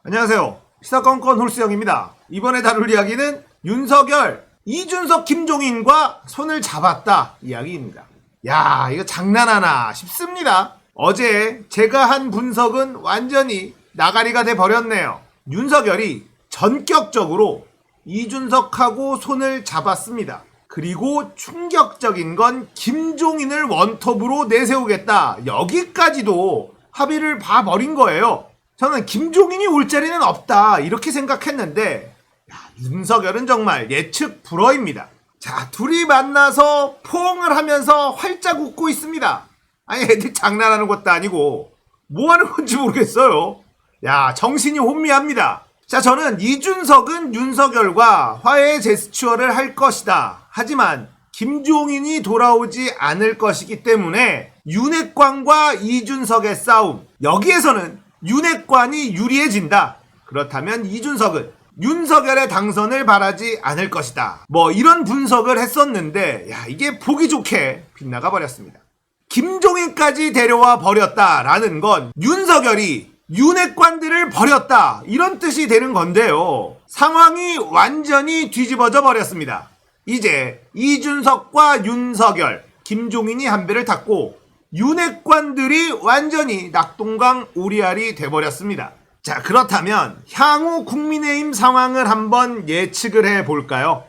안녕하세요. 시사건건 홀수영입니다. 이번에 다룰 이야기는 윤석열, 이준석, 김종인과 손을 잡았다 이야기입니다. 야, 이거 장난하나 싶습니다. 어제 제가 한 분석은 완전히 나가리가 돼버렸네요. 윤석열이 전격적으로 이준석하고 손을 잡았습니다. 그리고 충격적인 건 김종인을 원톱으로 내세우겠다. 여기까지도 합의를 봐버린 거예요. 저는 김종인이 올 자리는 없다 이렇게 생각했는데 윤석열은 정말 예측 불허입니다. 자, 둘이 만나서 포옹을 하면서 활짝 웃고 있습니다. 아니, 애들 장난하는 것도 아니고 뭐 하는 건지 모르겠어요. 야, 정신이 혼미합니다. 자, 저는 이준석은 윤석열과 화해 제스처를 할 것이다. 하지만 김종인이 돌아오지 않을 것이기 때문에 윤핵관과 이준석의 싸움, 여기에서는 윤핵관이 유리해진다. 그렇다면 이준석은 윤석열의 당선을 바라지 않을 것이다. 뭐 이런 분석을 했었는데 이게 보기 좋게 빗나가 버렸습니다. 김종인까지 데려와 버렸다라는 건 윤석열이 윤핵관들을 버렸다 이런 뜻이 되는 건데요. 상황이 완전히 뒤집어져 버렸습니다. 이제 이준석과 윤석열, 김종인이 한 배를 탔고 윤핵관들이 완전히 낙동강 오리알이 돼버렸습니다. 자, 그렇다면 향후 국민의힘 상황을 한번 예측을 해볼까요?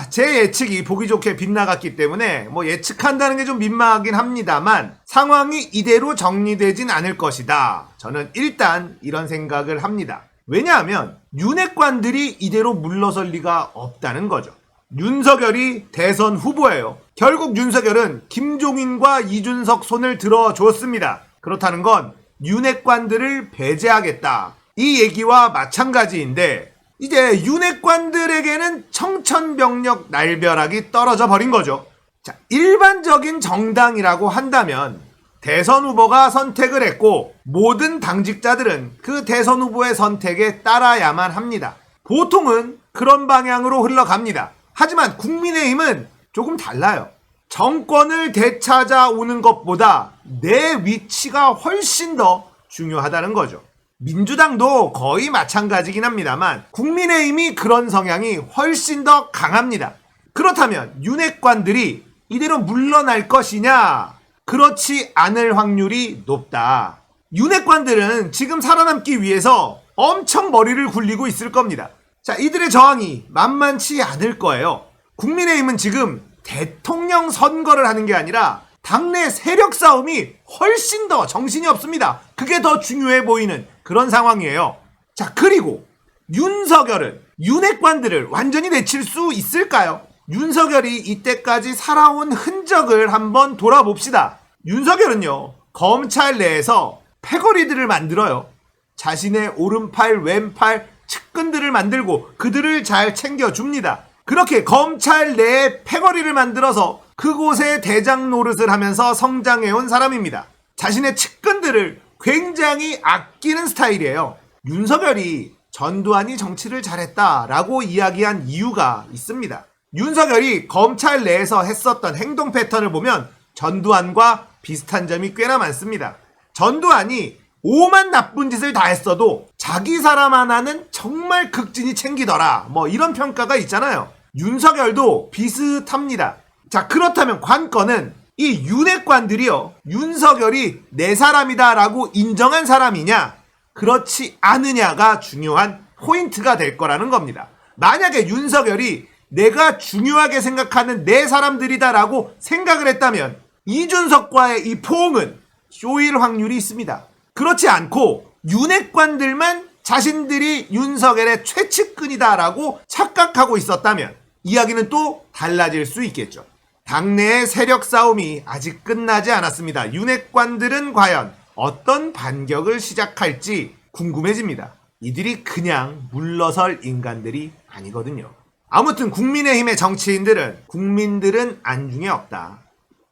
제 예측이 보기 좋게 빗나갔기 때문에 뭐 예측한다는 게 좀 민망하긴 합니다만 상황이 이대로 정리되진 않을 것이다. 저는 일단 이런 생각을 합니다. 왜냐하면 윤핵관들이 이대로 물러설 리가 없다는 거죠. 윤석열이 대선 후보예요. 결국 윤석열은 김종인과 이준석 손을 들어줬습니다. 그렇다는 건 윤핵관들을 배제하겠다. 이 얘기와 마찬가지인데 이제 윤핵관들에게는 청천벽력 날벼락이 떨어져 버린 거죠. 자, 일반적인 정당이라고 한다면 대선 후보가 선택을 했고 모든 당직자들은 그 대선 후보의 선택에 따라야만 합니다. 보통은 그런 방향으로 흘러갑니다. 하지만 국민의힘은 조금 달라요. 정권을 되찾아오는 것보다 내 위치가 훨씬 더 중요하다는 거죠. 민주당도 거의 마찬가지긴 합니다만 국민의힘이 그런 성향이 훨씬 더 강합니다. 그렇다면 윤핵관들이 이대로 물러날 것이냐? 그렇지 않을 확률이 높다. 윤핵관들은 지금 살아남기 위해서 엄청 머리를 굴리고 있을 겁니다. 자, 이들의 저항이 만만치 않을 거예요. 국민의힘은 지금 대통령 선거를 하는 게 아니라 당내 세력 싸움이 훨씬 더 정신이 없습니다. 그게 더 중요해 보이는 그런 상황이에요. 자, 그리고 윤석열은 윤핵관들을 완전히 내칠 수 있을까요? 윤석열이 이때까지 살아온 흔적을 한번 돌아봅시다. 윤석열은요, 검찰 내에서 패거리들을 만들어요. 자신의 오른팔, 왼팔, 측근들을 만들고 그들을 잘 챙겨줍니다. 그렇게 검찰 내에 패거리를 만들어서 그곳에 대장 노릇을 하면서 성장해온 사람입니다. 자신의 측근들을 굉장히 아끼는 스타일이에요. 윤석열이 전두환이 정치를 잘했다라고 이야기한 이유가 있습니다. 윤석열이 검찰 내에서 했었던 행동 패턴을 보면 전두환과 비슷한 점이 꽤나 많습니다. 전두환이 오만 나쁜 짓을 다 했어도 자기 사람 하나는 정말 극진히 챙기더라. 뭐 이런 평가가 있잖아요. 윤석열도 비슷합니다. 자, 그렇다면 관건은 이 윤핵관들이요, 윤석열이 내 사람이다 라고 인정한 사람이냐 그렇지 않느냐가 중요한 포인트가 될 거라는 겁니다. 만약에 윤석열이 내가 중요하게 생각하는 내 사람들이다 라고 생각을 했다면 이준석과의 이 포옹은 쇼일 확률이 있습니다. 그렇지 않고 윤핵관들만 자신들이 윤석열의 최측근이다라고 착각하고 있었다면 이야기는 또 달라질 수 있겠죠. 당내의 세력 싸움이 아직 끝나지 않았습니다. 윤핵관들은 과연 어떤 반격을 시작할지 궁금해집니다. 이들이 그냥 물러설 인간들이 아니거든요. 아무튼 국민의힘의 정치인들은 국민들은 안중에 없다.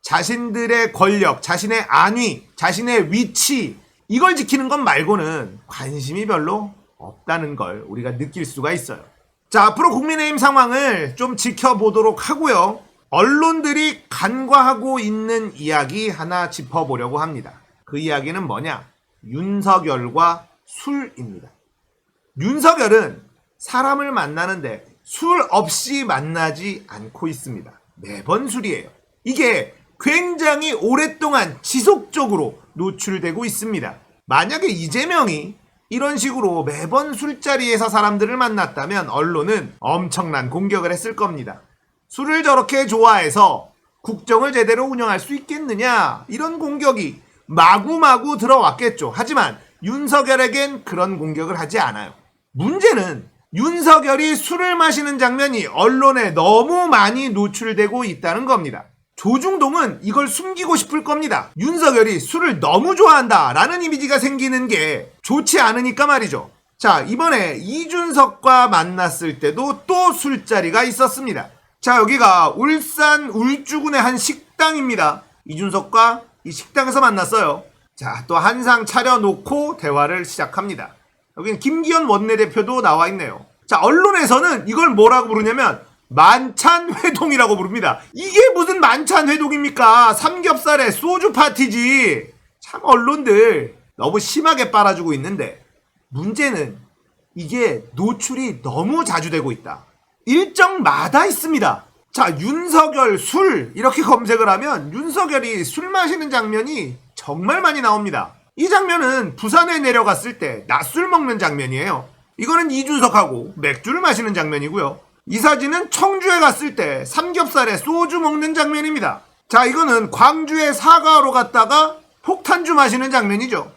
자신들의 권력, 자신의 안위, 자신의 위치 이걸 지키는 것 말고는 관심이 별로 없다는 걸 우리가 느낄 수가 있어요. 자, 앞으로 국민의힘 상황을 좀 지켜보도록 하고요. 언론들이 간과하고 있는 이야기 하나 짚어보려고 합니다. 그 이야기는 뭐냐? 윤석열과 술입니다. 윤석열은 사람을 만나는데 술 없이 만나지 않고 있습니다. 매번 술이에요. 이게 굉장히 오랫동안 지속적으로 노출되고 있습니다. 만약에 이재명이 이런 식으로 매번 술자리에서 사람들을 만났다면 언론은 엄청난 공격을 했을 겁니다. 술을 저렇게 좋아해서 국정을 제대로 운영할 수 있겠느냐, 이런 공격이 마구마구 들어왔겠죠. 하지만 윤석열에겐 그런 공격을 하지 않아요. 문제는 윤석열이 술을 마시는 장면이 언론에 너무 많이 노출되고 있다는 겁니다. 조중동은 이걸 숨기고 싶을 겁니다. 윤석열이 술을 너무 좋아한다 라는 이미지가 생기는 게 좋지 않으니까 말이죠. 자, 이번에 이준석과 만났을 때도 또 술자리가 있었습니다. 자, 여기가 울산 울주군의 한 식당입니다. 이준석과 이 식당에서 만났어요. 자, 또 한상 차려놓고 대화를 시작합니다. 여기는 김기현 원내대표도 나와 있네요. 자, 언론에서는 이걸 뭐라고 부르냐면 만찬회동이라고 부릅니다. 이게 무슨 만찬회동입니까? 삼겹살에 소주 파티지. 참 언론들 너무 심하게 빨아주고 있는데, 문제는 이게 노출이 너무 자주 되고 있다. 일정마다 있습니다. 자, 윤석열 술 이렇게 검색을 하면 윤석열이 술 마시는 장면이 정말 많이 나옵니다. 이 장면은 부산에 내려갔을 때 낮술 먹는 장면이에요. 이거는 이준석하고 맥주를 마시는 장면이고요. 이 사진은 청주에 갔을 때 삼겹살에 소주 먹는 장면입니다. 자, 이거는 광주에 사과하러 갔다가 폭탄주 마시는 장면이죠.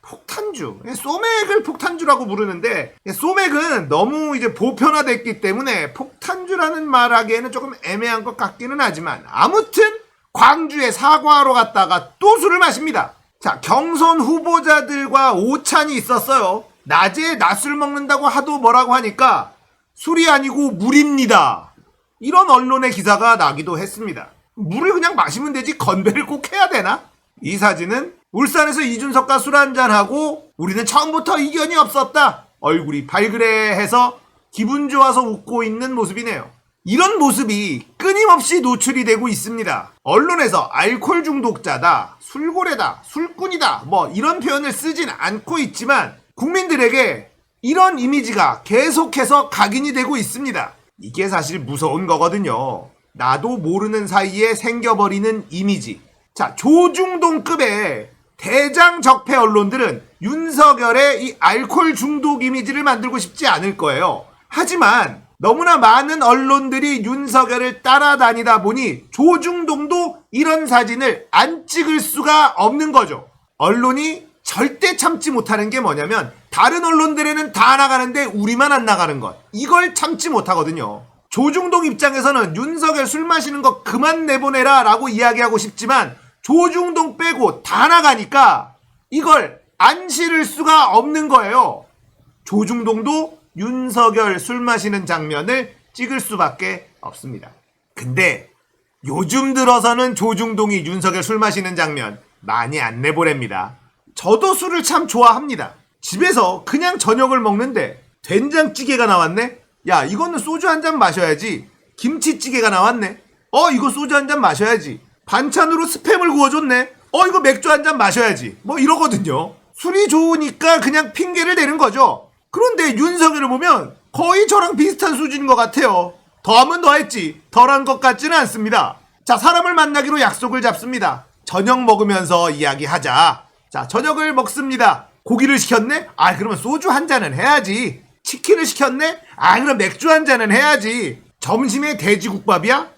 폭탄주, 소맥을 폭탄주라고 부르는데 소맥은 너무 이제 보편화됐기 때문에 폭탄주라는 말하기에는 조금 애매한 것 같기는 하지만, 아무튼 광주에 사과하러 갔다가 또 술을 마십니다. 자, 경선 후보자들과 오찬이 있었어요. 낮에 낮술 먹는다고 하도 뭐라고 하니까 술이 아니고 물입니다. 이런 언론의 기사가 나기도 했습니다. 물을 그냥 마시면 되지 건배를 꼭 해야 되나? 이 사진은 울산에서 이준석과 술 한잔하고 우리는 처음부터 이견이 없었다, 얼굴이 발그레해서 기분 좋아서 웃고 있는 모습이네요. 이런 모습이 끊임없이 노출이 되고 있습니다. 언론에서 알코올 중독자다, 술고래다, 술꾼이다 뭐 이런 표현을 쓰진 않고 있지만 국민들에게 이런 이미지가 계속해서 각인이 되고 있습니다. 이게 사실 무서운 거거든요. 나도 모르는 사이에 생겨버리는 이미지. 자, 조중동급의 대장적폐 언론들은 윤석열의 이 알코올 중독 이미지를 만들고 싶지 않을 거예요. 하지만 너무나 많은 언론들이 윤석열을 따라다니다 보니 조중동도 이런 사진을 안 찍을 수가 없는 거죠. 언론이 절대 참지 못하는 게 뭐냐면 다른 언론들에는 다 나가는데 우리만 안 나가는 것. 이걸 참지 못하거든요. 조중동 입장에서는 윤석열 술 마시는 거 그만 내보내라 라고 이야기하고 싶지만 조중동 빼고 다 나가니까 이걸 안 실을 수가 없는 거예요. 조중동도 윤석열 술 마시는 장면을 찍을 수밖에 없습니다. 근데 요즘 들어서는 조중동이 윤석열 술 마시는 장면 많이 안 내보냅니다. 저도 술을 참 좋아합니다. 집에서 그냥 저녁을 먹는데 된장찌개가 나왔네? 야, 이거는 소주 한 잔 마셔야지. 김치찌개가 나왔네? 이거 소주 한 잔 마셔야지. 반찬으로 스팸을 구워줬네? 이거 맥주 한 잔 마셔야지. 뭐 이러거든요. 술이 좋으니까 그냥 핑계를 대는 거죠. 그런데 윤석열을 보면 거의 저랑 비슷한 수준인 것 같아요. 더하면 더했지 덜한 것 같지는 않습니다. 자, 사람을 만나기로 약속을 잡습니다. 저녁 먹으면서 이야기하자. 자, 저녁을 먹습니다. 고기를 시켰네? 그러면 소주 한 잔은 해야지. 치킨을 시켰네? 그럼 맥주 한 잔은 해야지. 점심에 돼지국밥이야?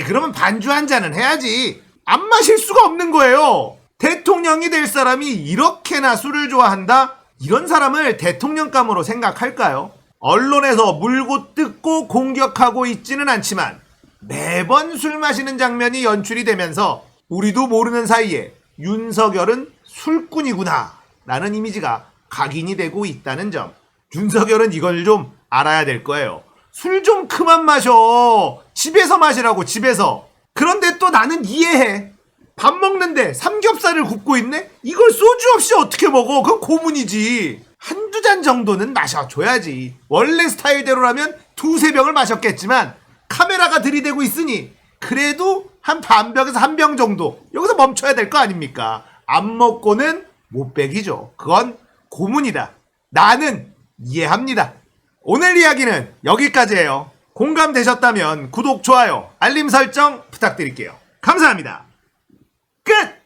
그러면 반주 한 잔은 해야지. 안 마실 수가 없는 거예요. 대통령이 될 사람이 이렇게나 술을 좋아한다? 이런 사람을 대통령감으로 생각할까요? 언론에서 물고 뜯고 공격하고 있지는 않지만 매번 술 마시는 장면이 연출이 되면서 우리도 모르는 사이에 윤석열은 술꾼이구나 라는 이미지가 각인이 되고 있다는 점. 윤석열은 이걸 좀 알아야 될 거예요. 술 좀 그만 마셔. 집에서 마시라고, 집에서. 그런데 또 나는 이해해. 밥 먹는데 삼겹살을 굽고 있네? 이걸 소주 없이 어떻게 먹어? 그건 고문이지. 한두 잔 정도는 마셔줘야지. 원래 스타일대로라면 두세 병을 마셨겠지만 카메라가 들이대고 있으니 그래도 한 반병에서 한 병 정도 여기서 멈춰야 될 거 아닙니까? 안 먹고는 못 빼기죠. 그건 고문이다. 나는 이해합니다. 오늘 이야기는 여기까지예요. 공감되셨다면 구독, 좋아요, 알림 설정 부탁드릴게요. 감사합니다. 끝!